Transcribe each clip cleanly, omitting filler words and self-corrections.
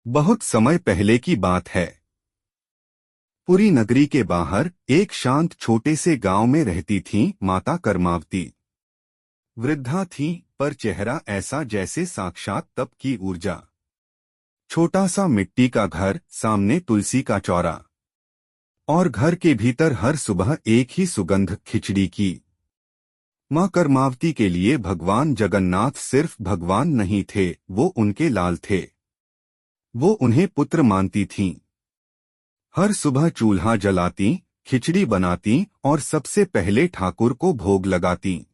बहुत समय पहले की बात है। पुरी नगरी के बाहर एक शांत छोटे से गांव में रहती थीं माता कर्मावती। वृद्धा थीं, पर चेहरा ऐसा जैसे साक्षात तप की ऊर्जा। छोटा सा मिट्टी का घर, सामने तुलसी का चौरा, और घर के भीतर हर सुबह एक ही सुगंध, खिचड़ी की। मां कर्मावती के लिए भगवान जगन्नाथ सिर्फ भगवान नहीं थे, वो उनके लाल थे। वो उन्हें पुत्र मानती थीं। हर सुबह चूल्हा जलाती, खिचड़ी बनाती और सबसे पहले ठाकुर को भोग लगाती।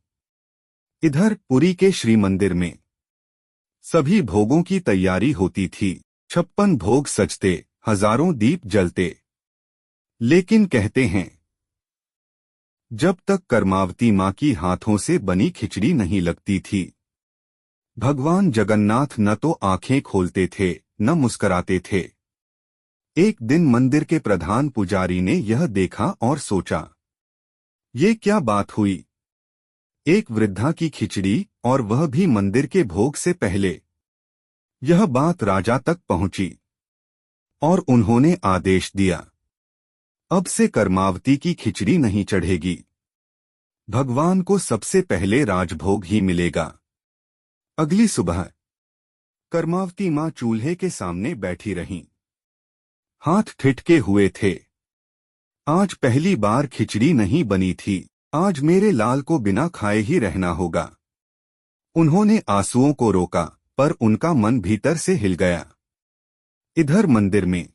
इधर पुरी के श्री मंदिर में सभी भोगों की तैयारी होती थी। 56 भोग सजते, हजारों दीप जलते। लेकिन कहते हैं, जब तक कर्मावती मां की हाथों से बनी खिचड़ी नहीं लगती थी, भगवान जगन्नाथ न तो आंखें खोलते थे, न मुस्कराते थे। एक दिन मंदिर के प्रधान पुजारी ने यह देखा और सोचा, ये क्या बात हुई? एक वृद्धा की खिचड़ी, और वह भी मंदिर के भोग से पहले। यह बात राजा तक पहुंची और उन्होंने आदेश दिया, अब से कर्मावती की खिचड़ी नहीं चढ़ेगी। भगवान को सबसे पहले राजभोग ही मिलेगा। अगली सुबह कर्मावती मां चूल्हे के सामने बैठी रहीं। हाथ ठिठके हुए थे। आज पहली बार खिचड़ी नहीं बनी थी। आज मेरे लाल को बिना खाए ही रहना होगा। उन्होंने आंसुओं को रोका, पर उनका मन भीतर से हिल गया। इधर मंदिर में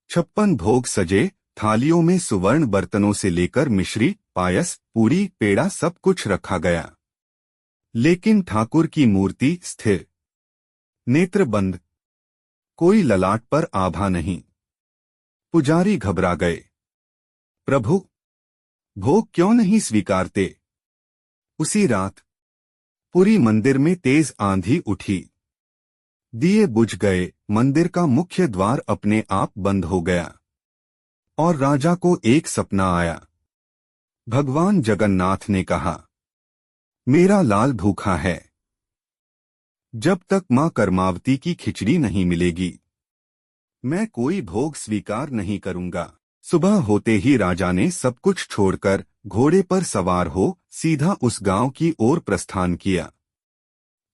56 भोग सजे, थालियों में सुवर्ण बर्तनों से लेकर मिश्री, पायस, पूरी, पेड़ा सब कुछ रखा गया। लेकिन ठाकुर की मूर्ति स्थिर, नेत्र बंद, कोई ललाट पर आभा नहीं। पुजारी घबरा गए। प्रभु, भोग क्यों नहीं स्वीकारते? उसी रात पुरी मंदिर में तेज आंधी उठी। दिए बुझ गए, मंदिर का मुख्य द्वार अपने आप बंद हो गया। और राजा को एक सपना आया। भगवान जगन्नाथ ने कहा, मेरा लाल भूखा है। जब तक मां कर्मावती की खिचड़ी नहीं मिलेगी, मैं कोई भोग स्वीकार नहीं करूंगा। सुबह होते ही राजा ने सब कुछ छोड़कर घोड़े पर सवार हो सीधा उस गांव की ओर प्रस्थान किया।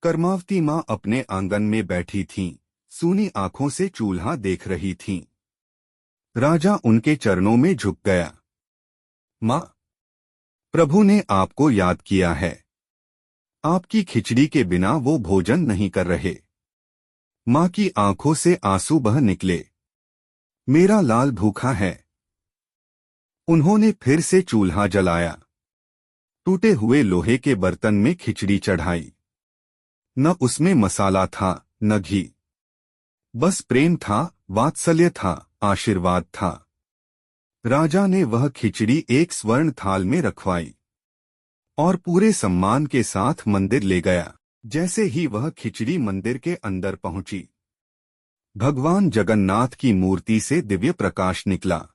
कर्मावती मां अपने आंगन में बैठी थीं, सूनी आंखों से चूल्हा देख रही थीं। राजा उनके चरणों में झुक गया। मां, प्रभु ने आपको याद किया है। आपकी खिचड़ी के बिना वो भोजन नहीं कर रहे। मां की आंखों से आंसू बह निकले। मेरा लाल भूखा है। उन्होंने फिर से चूल्हा जलाया। टूटे हुए लोहे के बर्तन में खिचड़ी चढ़ाई। न उसमें मसाला था, न घी। बस प्रेम था, वात्सल्य था, आशीर्वाद था। राजा ने वह खिचड़ी एक स्वर्ण थाल में रखवाई और पूरे सम्मान के साथ मंदिर ले गया। जैसे ही वह खिचड़ी मंदिर के अंदर पहुंची, भगवान जगन्नाथ की मूर्ति से दिव्य प्रकाश निकला।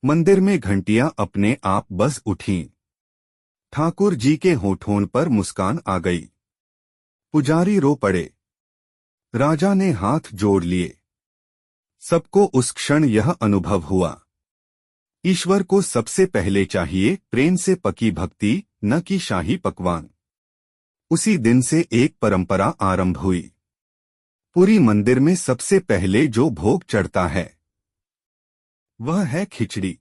मंदिर में घंटियां अपने आप बज उठीं। ठाकुर जी के होठों पर मुस्कान आ गई। पुजारी रो पड़े। राजा ने हाथ जोड़ लिए। सबको उस क्षण यह अनुभव हुआ, ईश्वर को सबसे पहले चाहिए प्रेम से पकी भक्ति, न कि शाही पकवान। उसी दिन से एक परंपरा आरंभ हुई। पूरी मंदिर में सबसे पहले जो भोग चढ़ता है, वह है खिचड़ी,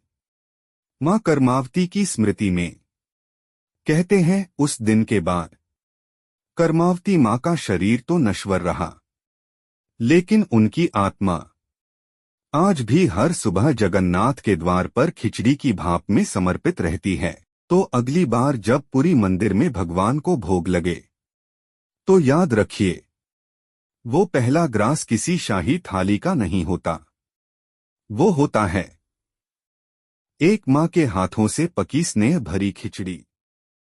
मां कर्मावती की स्मृति में। कहते हैं, उस दिन के बाद कर्मावती मां का शरीर तो नश्वर रहा, लेकिन उनकी आत्मा आज भी हर सुबह जगन्नाथ के द्वार पर खिचड़ी की भाप में समर्पित रहती है। तो अगली बार जब पूरी मंदिर में भगवान को भोग लगे, तो याद रखिए, वो पहला ग्रास किसी शाही थाली का नहीं होता। वो होता है एक मां के हाथों से पकी स्नेह भरी खिचड़ी।